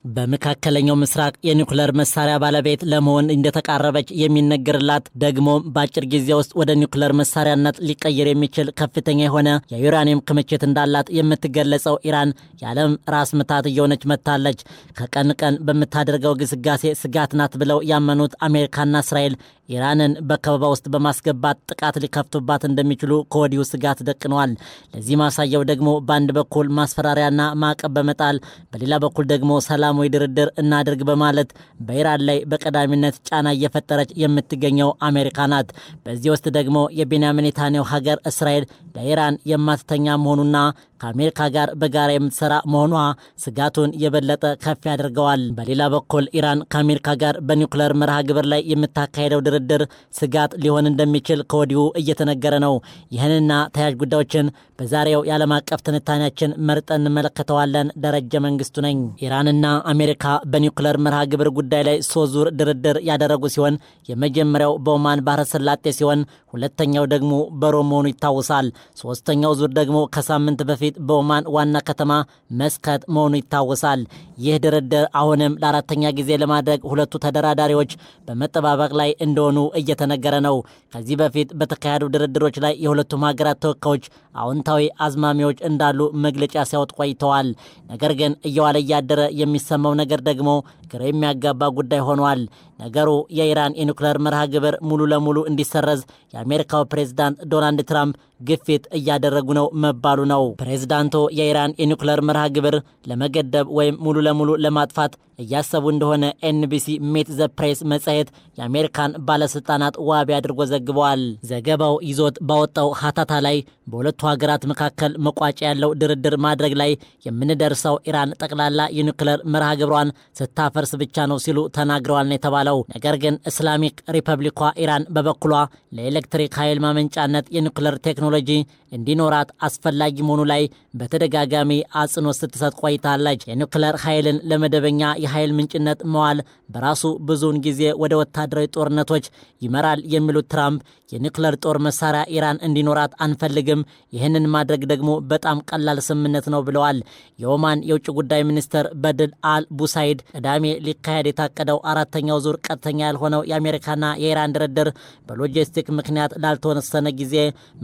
በመካከለኛው ምስራቅ የኒውክሌር መሳሪያ ባለቤት ለመሆን እንደተቃረበች የሚነገርላት ደግሞ በአጭር ጊዜ ውስጥ ወደ ኒውክሌር መሳሪያነት ሊቀየር የሚችል ከፍተኛ የሆነ የዩራኒየም ክምችት እንዳላት የምትገለጸው ኢራን የዓለም ራስ ምታት እየሆነች መጥታለች። ከቀን ቀን በምታደርገው ግስጋሴ ስጋት ናት ብለው ያመኑት አሜሪካና እስራኤል ኢራንን በከበባ ውስጥ በማስገባት ጥቃት ሊከፍቱባት እንደሚችሉ ከወዲሁ ስጋት ደቅነዋል። ለዚህ ማሳያው ደግሞ በአንድ በኩል ማስፈራሪያና ማዕቀብ በመጣል በሌላ በኩል ደግሞ ሰላማዊ ድርድር እናድርግ በማለት በኢራን ላይ በቀዳሚነት ጫና እየፈጠረች የምትገኘው አሜሪካ ናት። በዚህ ውስጥ ደግሞ የቤንያሚን ኔታንያሁ ሀገር እስራኤል ለኢራን የማትተኛ መሆኑና ከአሜሪካ ጋር በጋራ የምትሰራ መሆኗ ስጋቱን የበለጠ ከፍ ያደርገዋል። በሌላ በኩል ኢራን ከአሜሪካ ጋር በኒውክሌር መርሃ ግብር ላይ የምታካሄደው ድርድር ስጋት ሊሆን እንደሚችል ከወዲሁ እየተነገረ ነው። ይህንና ተያያዥ ጉዳዮችን በዛሬው የዓለም አቀፍ ትንታኔያችን መርጠን እንመለከተዋለን። ደረጀ መንግስቱ ነኝ። ኢራንና አሜሪካ በኒውክሌር መርሃ ግብር ጉዳይ ላይ 3 ዙር ድርድር ያደረጉ ሲሆን የመጀመሪያው በኦማን ባህረ ሰላጤ ሲሆን ሁለተኛው ደግሞ በሮም መሆኑ ይታወሳል። ሶስተኛው ዙር ደግሞ ከሳምንት በፊት በኦማን ዋና ከተማ መስከት መሆኑ ይታወሳል። ይህ ድርድር አሁንም ለአራተኛ ጊዜ ለማድረግ ሁለቱ ተደራዳሪዎች በመጠባበቅ ላይ እንደሆኑ እየተነገረ ነው። ከዚህ በፊት በተካሄዱ ድርድሮች ላይ የሁለቱም ሀገራት ተወካዮች አዎንታዊ አዝማሚያዎች እንዳሉ መግለጫ ሲያወጡ ቆይተዋል። ነገር ግን እየዋለ እያደረ የሚሰማው ነገር ደግሞ ግራ የሚያጋባ ጉዳይ ሆኗል። ነገሩ የኢራን የኒውክሌር መርሃ ግብር ሙሉ ለሙሉ እንዲሰረዝ የአሜሪካው ፕሬዝዳንት ዶናልድ ትራምፕ ግፊት እያደረጉ ነው መባሉ ነው። ፕሬዝዳንቱ የኢራን የኒውክሌር መርሃ ግብር ለመገደብ ወይም ሙሉ ለሙሉ ለማጥፋት እያሰቡ እንደሆነ ኤንቢሲ ሜት ዘ ፕሬስ መጽሔት የአሜሪካን ባለስልጣናት ዋቢ አድርጎ ዘግበዋል። ዘገባው ይዞት ባወጣው ሀተታ ላይ በሁለቱ ሀገራት መካከል መቋጫ ያለው ድርድር ማድረግ ላይ የምንደርሰው ኢራን ጠቅላላ የኒውክሌር መርሃ ግብሯን ስታፈርስ ብቻ ነው ሲሉ ተናግረዋል ነው የተባለው። ነገር ግን እስላሚክ ሪፐብሊኳ ኢራን በበኩሏ ለኤሌክትሪክ ኃይል ማመንጫነት የኒውክሌር ቴክኖሎጂ እንዲኖራት አስፈላጊ መሆኑ ላይ በተደጋጋሚ አጽንኦት ስትሰጥ ቆይታለች። የኒውክሌር ኃይልን ለመደበኛ የኃይል ምንጭነት መዋል በራሱ ብዙውን ጊዜ ወደ ወታደራዊ ጦርነቶች ይመራል የሚሉት ትራምፕ የኒውክሌር ጦር መሳሪያ ኢራን እንዲኖራት አንፈልግም፣ ይህንን ማድረግ ደግሞ በጣም ቀላል ስምምነት ነው ብለዋል። የኦማን የውጭ ጉዳይ ሚኒስትር በድል አል ቡሳይድ ቅዳሜ ሊካሄድ የታቀደው አራተኛው ዙር ቀጥተኛ ያልሆነው የአሜሪካና የኢራን ድርድር በሎጂስቲክ ምክንያት ላልተወሰነ ጊዜ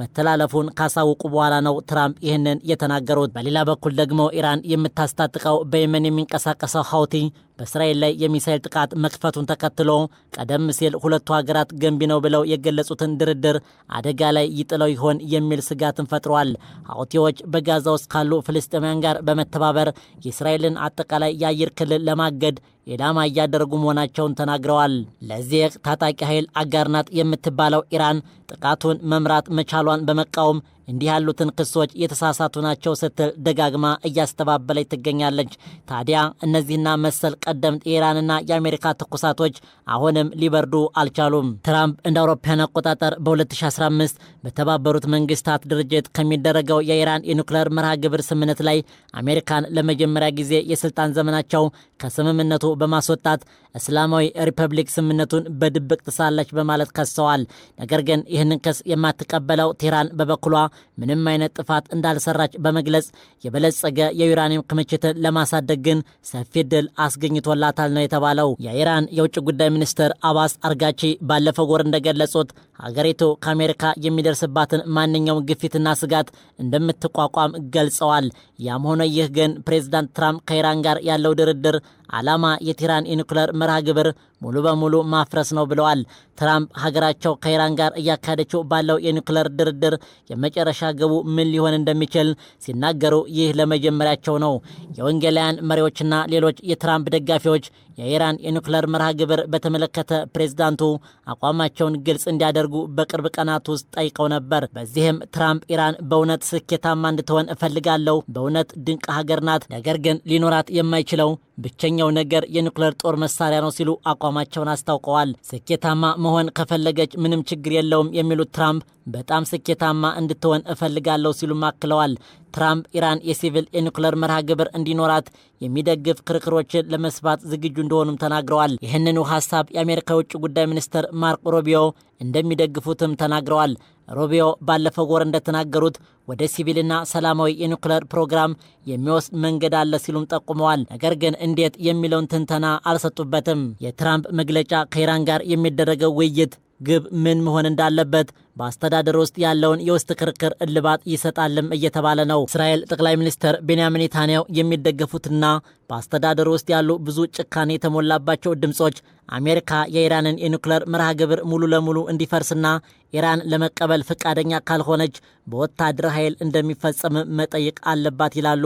መተላለፉን ካሳወቁ በኋላ ነው ትራምፕ ይህንን የተናገሩት። በሌላ በኩል ደግሞ ኢራን የምታስታጥቀው በየመን የሚንቀሳቀሰው ሀውቲ በእስራኤል ላይ የሚሳኤል ጥቃት መክፈቱን ተከትሎ ቀደም ሲል ሁለቱ ሀገራት ገንቢ ነው ብለው የገለጹትን ድርድር አደጋ ላይ ይጥለው ይሆን የሚል ስጋትን ፈጥሯል። ሀውቲዎች በጋዛ ውስጥ ካሉ ፍልስጤማውያን ጋር በመተባበር የእስራኤልን አጠቃላይ የአየር ክልል ለማገድ ኢላማ እያደረጉ መሆናቸውን ተናግረዋል። ለዚህ ታጣቂ ኃይል አጋር ናት የምትባለው ኢራን ጥቃቱን መምራት መቻሏን በመቃወም እንዲህ ያሉትን ክሶች የተሳሳቱ ናቸው ስትል ደጋግማ እያስተባበለች ትገኛለች። ታዲያ እነዚህና መሰል ቀደምት የኢራንና የአሜሪካ ትኩሳቶች አሁንም ሊበርዱ አልቻሉም። ትራምፕ እንደ አውሮፓውያን አቆጣጠር በ2015 በተባበሩት መንግስታት ድርጅት ከሚደረገው የኢራን የኒውክሌር መርሃ ግብር ስምምነት ላይ አሜሪካን ለመጀመሪያ ጊዜ የስልጣን ዘመናቸው ከስምምነቱ በማስወጣት እስላማዊ ሪፐብሊክ ስምምነቱን በድብቅ ጥሳለች በማለት ከሰዋል። ነገር ግን ይህንን ክስ የማትቀበለው ቴህራን በበኩሏ ምንም አይነት ጥፋት እንዳልሰራች በመግለጽ የበለጸገ የዩራኒየም ክምችትን ለማሳደግ ግን ሰፊ ድል አስገኝቶላታል ነው የተባለው። የኢራን የውጭ ጉዳይ ሚኒስትር አባስ አርጋቺ ባለፈው ወር እንደገለጹት ሀገሪቱ ከአሜሪካ የሚደርስባትን ማንኛውም ግፊትና ስጋት እንደምትቋቋም ገልጸዋል። ያም ሆነ ይህ ግን ፕሬዝዳንት ትራምፕ ከኢራን ጋር ያለው ድርድር ዓላማ የቴህራን የኒውክሌር መርሃ ግብር ሙሉ በሙሉ ማፍረስ ነው ብለዋል። ትራምፕ ሀገራቸው ከኢራን ጋር እያካሄደችው ባለው የኒውክሌር ድርድር የመጨረሻ ግቡ ምን ሊሆን እንደሚችል ሲናገሩ ይህ ለመጀመሪያቸው ነው። የወንጌላውያን መሪዎችና ሌሎች የትራምፕ ደጋፊዎች የኢራን የኒውክሌር መርሃ ግብር በተመለከተ ፕሬዝዳንቱ አቋማቸውን ግልጽ እንዲያደርጉ በቅርብ ቀናት ውስጥ ጠይቀው ነበር። በዚህም ትራምፕ ኢራን በእውነት ስኬታማ እንድትሆን እፈልጋለሁ፣ በእውነት ድንቅ ሀገር ናት፣ ነገር ግን ሊኖራት የማይችለው ብቸኛው ነገር የኒውክሌር ጦር መሳሪያ ነው ሲሉ አቋማቸውን አስታውቀዋል። ስኬታማ መሆን ከፈለገች ምንም ችግር የለውም የሚሉት ትራምፕ በጣም ስኬታማ እንድትሆን እፈልጋለሁ ሲሉ አክለዋል። ትራምፕ ኢራን የሲቪል የኒውክሌር መርሃ ግብር እንዲኖራት የሚደግፍ ክርክሮችን ለመስፋት ዝግጁ እንደሆኑም ተናግረዋል። ይህንኑ ሐሳብ የአሜሪካ የውጭ ጉዳይ ሚኒስትር ማርኮ ሩቢዮ እንደሚደግፉትም ተናግረዋል። ሩቢዮ ባለፈው ወር እንደተናገሩት ወደ ሲቪልና ሰላማዊ የኒውክሌር ፕሮግራም የሚወስድ መንገድ አለ ሲሉም ጠቁመዋል። ነገር ግን እንዴት የሚለውን ትንተና አልሰጡበትም። የትራምፕ መግለጫ ከኢራን ጋር የሚደረገው ውይይት ግብ ምን መሆን እንዳለበት በአስተዳደር ውስጥ ያለውን የውስጥ ክርክር እልባት ይሰጣልም እየተባለ ነው። እስራኤል ጠቅላይ ሚኒስትር ቤንያሚን ኔታንያሁ የሚደገፉትና በአስተዳደር ውስጥ ያሉ ብዙ ጭካኔ የተሞላባቸው ድምጾች አሜሪካ የኢራንን የኒውክሌር መርሃ ግብር ሙሉ ለሙሉ እንዲፈርስና ኢራን ለመቀበል ፈቃደኛ ካልሆነች በወታደራዊ ኃይል እንደሚፈጸም መጠየቅ አለባት ይላሉ።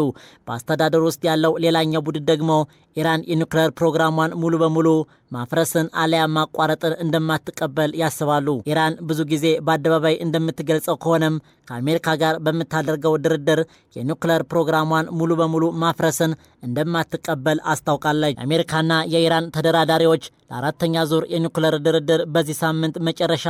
በአስተዳደር ውስጥ ያለው ሌላኛው ቡድን ደግሞ ኢራን የኒውክሌር ፕሮግራሟን ሙሉ በሙሉ ማፍረስን አለያም ማቋረጥን እንደማትቀበል ያስባሉ። ኢራን ብዙ ጊዜ በአደባባይ እንደምትገልጸው ከሆነም ከአሜሪካ ጋር በምታደርገው ድርድር የኒውክሌር ፕሮግራሟን ሙሉ በሙሉ ማፍረስን እንደማትቀበል አስታውቃለች። አሜሪካና የኢራን ተደራዳሪዎች ለአራተኛ ዙር የኒውክሌር ድርድር በዚህ ሳምንት መጨረሻ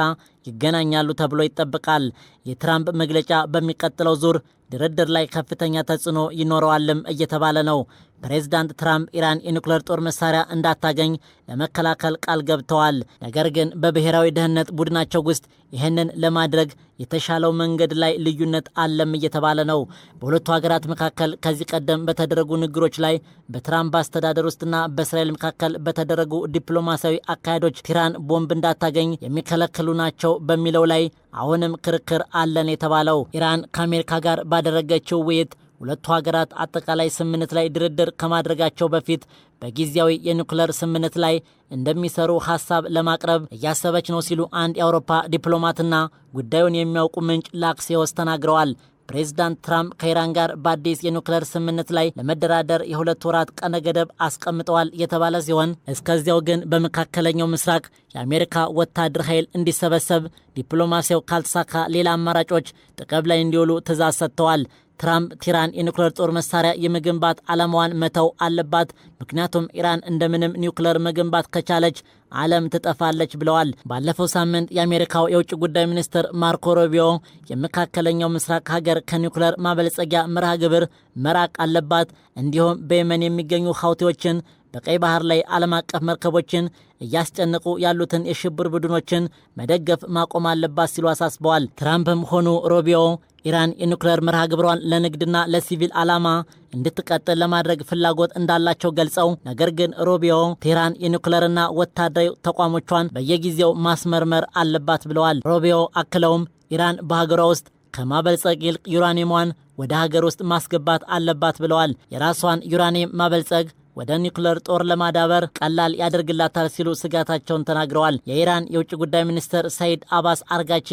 ይገናኛሉ ተብሎ ይጠበቃል። የትራምፕ መግለጫ በሚቀጥለው ዙር ድርድር ላይ ከፍተኛ ተጽዕኖ ይኖረዋልም እየተባለ ነው። ፕሬዝዳንት ትራምፕ ኢራን የኒውክሌር ጦር መሳሪያ እንዳታገኝ ለመከላከል ቃል ገብተዋል። ነገር ግን በብሔራዊ ደህንነት ቡድናቸው ውስጥ ይህንን ለማድረግ የተሻለው መንገድ ላይ ልዩነት አለም እየተባለ ነው። በሁለቱ ሀገራት መካከል ከዚህ ቀደም በተደረጉ ንግግሮች ላይ በትራምፕ አስተዳደር ውስጥና በእስራኤል መካከል በተደረጉ ዲፕሎማሲያዊ አካሄዶች ኢራን ቦምብ እንዳታገኝ የሚከለክሉ ናቸው በሚለው ላይ አሁንም ክርክር አለን የተባለው ኢራን ከአሜሪካ ጋር ባደረገችው ውይይት ሁለቱ ሀገራት አጠቃላይ ስምምነት ላይ ድርድር ከማድረጋቸው በፊት በጊዜያዊ የኒውክሌር ስምምነት ላይ እንደሚሰሩ ሐሳብ ለማቅረብ እያሰበች ነው ሲሉ አንድ የአውሮፓ ዲፕሎማትና ጉዳዩን የሚያውቁ ምንጭ ለአክሲዮስ ተናግረዋል። ፕሬዝዳንት ትራምፕ ከኢራን ጋር በአዲስ የኒውክሌር ስምምነት ላይ ለመደራደር የ2 ወራት ቀነ ገደብ አስቀምጠዋል የተባለ ሲሆን እስከዚያው ግን በመካከለኛው ምስራቅ የአሜሪካ ወታደር ኃይል እንዲሰበሰብ ዲፕሎማሲያው ካልተሳካ ሌላ አማራጮች ጥቅም ላይ እንዲውሉ ትዕዛዝ ሰጥተዋል። ትራምፕ ኢራን የኒውክሌር ጦር መሳሪያ የመገንባት ዓላማዋን መተው አለባት፣ ምክንያቱም ኢራን እንደምንም ኒውክሌር መገንባት ከቻለች ዓለም ትጠፋለች ብለዋል። ባለፈው ሳምንት የአሜሪካው የውጭ ጉዳይ ሚኒስትር ማርኮ ሩቢዮ የመካከለኛው ምስራቅ ሀገር ከኒውክሌር ማበልጸጊያ መርሃ ግብር መራቅ አለባት፣ እንዲሁም በየመን የሚገኙ ሀውቲዎችን በቀይ ባህር ላይ ዓለም አቀፍ መርከቦችን እያስጨነቁ ያሉትን የሽብር ቡድኖችን መደገፍ ማቆም አለባት ሲሉ አሳስበዋል። ትራምፕም ሆኑ ሩቢዮ ኢራን የኒውክሌር መርሃ ግብሯን ለንግድና ለሲቪል ዓላማ እንድትቀጥል ለማድረግ ፍላጎት እንዳላቸው ገልጸው፣ ነገር ግን ሩቢዮ ኢራን የኒውክሌርና ወታደራዊ ተቋሞቿን በየጊዜው ማስመርመር አለባት ብለዋል። ሩቢዮ አክለውም ኢራን በሀገሯ ውስጥ ከማበልጸግ ይልቅ ዩራኒየሟን ወደ ሀገር ውስጥ ማስገባት አለባት ብለዋል። የራሷን ዩራኒየም ማበልጸግ ወደ ኒውክሌር ጦር ለማዳበር ቀላል ያደርግላታል ሲሉ ስጋታቸውን ተናግረዋል። የኢራን የውጭ ጉዳይ ሚኒስትር ሰይድ አባስ አርጋቺ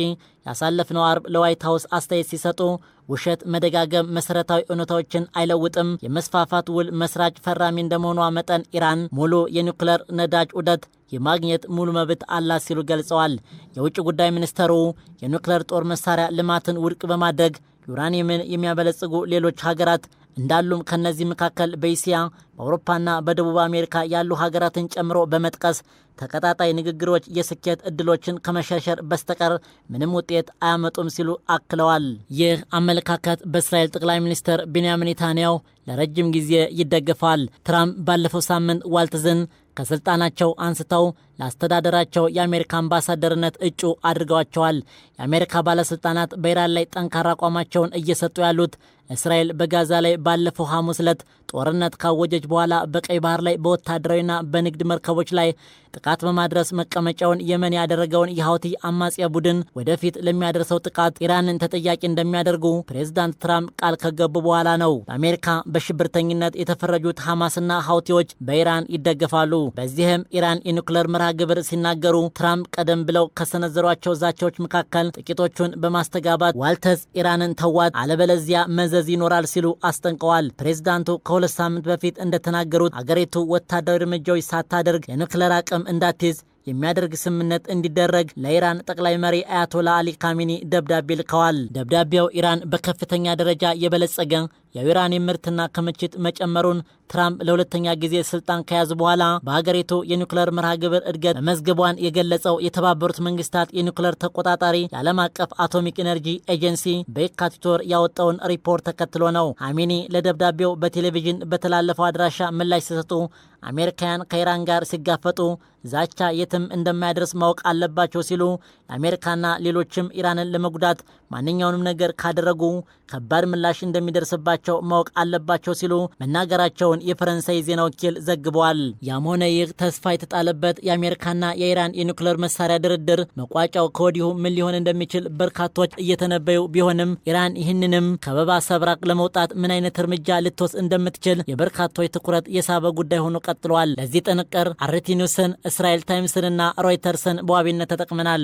ያሳለፍነው አርብ ለዋይት ሀውስ አስተያየት ሲሰጡ ውሸት መደጋገም መሰረታዊ እውነታዎችን አይለውጥም፣ የመስፋፋት ውል መስራች ፈራሚ እንደመሆኗ መጠን ኢራን ሙሉ የኒውክሌር ነዳጅ ዑደት የማግኘት ሙሉ መብት አላት ሲሉ ገልጸዋል። የውጭ ጉዳይ ሚኒስተሩ የኒውክሌር ጦር መሳሪያ ልማትን ውድቅ በማድረግ ዩራኒየምን የሚያበለጽጉ ሌሎች ሀገራት እንዳሉም ከነዚህ መካከል በእስያ በአውሮፓና በደቡብ አሜሪካ ያሉ ሀገራትን ጨምሮ በመጥቀስ ተቀጣጣይ ንግግሮች የስኬት እድሎችን ከመሸርሸር በስተቀር ምንም ውጤት አያመጡም ሲሉ አክለዋል። ይህ አመለካከት በእስራኤል ጠቅላይ ሚኒስትር ቤንያሚን ኔታንያሁ ለረጅም ጊዜ ይደገፋል። ትራምፕ ባለፈው ሳምንት ዋልትዝን ከስልጣናቸው አንስተው ለአስተዳደራቸው የአሜሪካ አምባሳደርነት እጩ አድርገዋቸዋል። የአሜሪካ ባለስልጣናት በኢራን ላይ ጠንካራ አቋማቸውን እየሰጡ ያሉት እስራኤል በጋዛ ላይ ባለፈው ሐሙስ ዕለት ጦርነት ካወጀች በኋላ በቀይ ባህር ላይ በወታደራዊና በንግድ መርከቦች ላይ ጥቃት በማድረስ መቀመጫውን የመን ያደረገውን የሀውቲ አማጺያ ቡድን ወደፊት ለሚያደርሰው ጥቃት ኢራንን ተጠያቂ እንደሚያደርጉ ፕሬዝዳንት ትራምፕ ቃል ከገቡ በኋላ ነው። በአሜሪካ በሽብርተኝነት የተፈረጁት ሐማስና ሀውቲዎች በኢራን ይደገፋሉ። በዚህም ኢራን የኒውክሌር መርሃ ግብር ሲናገሩ ትራምፕ ቀደም ብለው ከሰነዘሯቸው ዛቻዎች መካከል ጥቂቶቹን በማስተጋባት ዋልተዝ ኢራንን ተዋት፣ አለበለዚያ መዘዝ ይኖራል ሲሉ አስጠንቀዋል። ፕሬዝዳንቱ ከ2 ሳምንት በፊት እንደተናገሩት አገሪቱ ወታደራዊ እርምጃዎች ሳታደርግ የኒውክሌር አቅም እንዳትይዝ የሚያደርግ ስምምነት እንዲደረግ ለኢራን ጠቅላይ መሪ አያቶላ አሊ ካሚኒ ደብዳቤ ልከዋል። ደብዳቤው ኢራን በከፍተኛ ደረጃ የበለጸገ የዩራኒየም ምርትና ክምችት መጨመሩን ትራምፕ ለሁለተኛ ጊዜ ስልጣን ከያዙ በኋላ በሀገሪቱ የኒውክሌር መርሃ ግብር እድገት መመዝገቧን የገለጸው የተባበሩት መንግስታት የኒውክሌር ተቆጣጣሪ የዓለም አቀፍ አቶሚክ ኤነርጂ ኤጀንሲ በየካቲት ወር ያወጣውን ሪፖርት ተከትሎ ነው። ሀሚኒ ለደብዳቤው በቴሌቪዥን በተላለፈው አድራሻ ምላሽ ሲሰጡ አሜሪካውያን ከኢራን ጋር ሲጋፈጡ ዛቻ የትም እንደማያደርስ ማወቅ አለባቸው ሲሉ አሜሪካና ሌሎችም ኢራንን ለመጉዳት ማንኛውንም ነገር ካደረጉ ከባድ ምላሽ እንደሚደርስባቸው ማወቅ አለባቸው ሲሉ መናገራቸውን የፈረንሳይ ዜና ወኪል ዘግቧል። ያም ሆነ ይህ ተስፋ የተጣለበት የአሜሪካና የኢራን የኒውክሌር መሳሪያ ድርድር መቋጫው ከወዲሁ ምን ሊሆን እንደሚችል በርካቶች እየተነበዩ ቢሆንም ኢራን ይህንንም ከበባ ሰብራቅ ለመውጣት ምን አይነት እርምጃ ልትወስድ እንደምትችል የበርካቶች ትኩረት የሳበ ጉዳይ ሆኖ ቀጥሏል። ለዚህ ጥንቅር አርቲ ኒውስን፣ እስራኤል ታይምስንና ሮይተርስን በዋቢነት ተጠቅመናል።